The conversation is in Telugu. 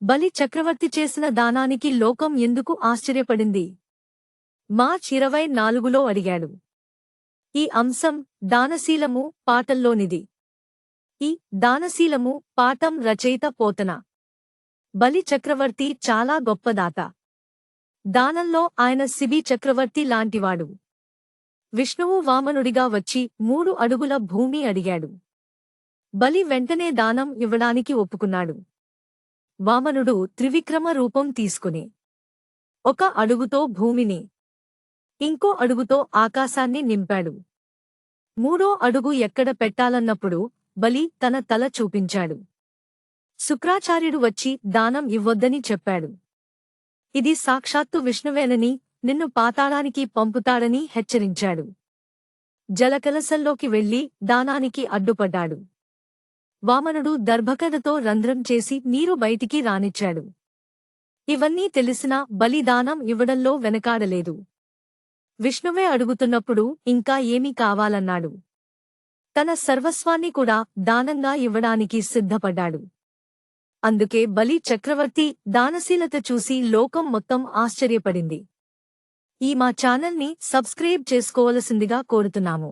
బలి చక్రవర్తి చేసిన దానానికి లోకం ఎందుకు ఆశ్చర్యపడింది? మార్చ్ 24లో అడిగాడు. ఈ అంశం దానశీలము పాఠంలోనిది. ఈ దానశీలము పాఠం రచయిత పోతన. బలి చక్రవర్తి చాలా గొప్పదాత. దానంలో ఆయన శిబి చక్రవర్తి లాంటివాడు. విష్ణువు వామనుడిగా వచ్చి 3 అడుగుల భూమి అడిగాడు. బలి వెంటనే దానం ఇవ్వడానికి ఒప్పుకున్నాడు. వామనుడు త్రివిక్రమ రూపం తీసుకుని 1 అడుగుతో భూమిని, ఇంకో అడుగుతో ఆకాశాన్ని నింపాడు. 3వ అడుగు ఎక్కడ పెట్టాలన్నప్పుడు బలి తన తల చూపించాడు. శుక్రాచార్యుడు వచ్చి దానం ఇవ్వొద్దని చెప్పాడు. ఇది సాక్షాత్తు విష్ణువేనని, నిన్ను పాతాళానికి పంపుతాడని హెచ్చరించాడు. జలకలశంలోకి వెళ్లి దానానికి అడ్డుపడ్డాడు. వామనుడు దర్భకథతో రంధ్రం చేసి నీరు బయటికి రానిచ్చాడు. ఇవన్నీ తెలిసినా బలి దానం ఇవ్వడంలో వెనకాడలేదు. విష్ణువే అడుగుతున్నప్పుడు ఇంకా ఏమి కావాలన్నాడు. తన సర్వస్వాన్ని కూడా దానంగా ఇవ్వడానికి సిద్ధపడ్డాడు. అందుకే బలి చక్రవర్తి దానశీలత చూసి లోకం మొత్తం ఆశ్చర్యపడింది. మా ఛానల్ని సబ్స్క్రైబ్ చేసుకోవలసిందిగా కోరుతున్నాము.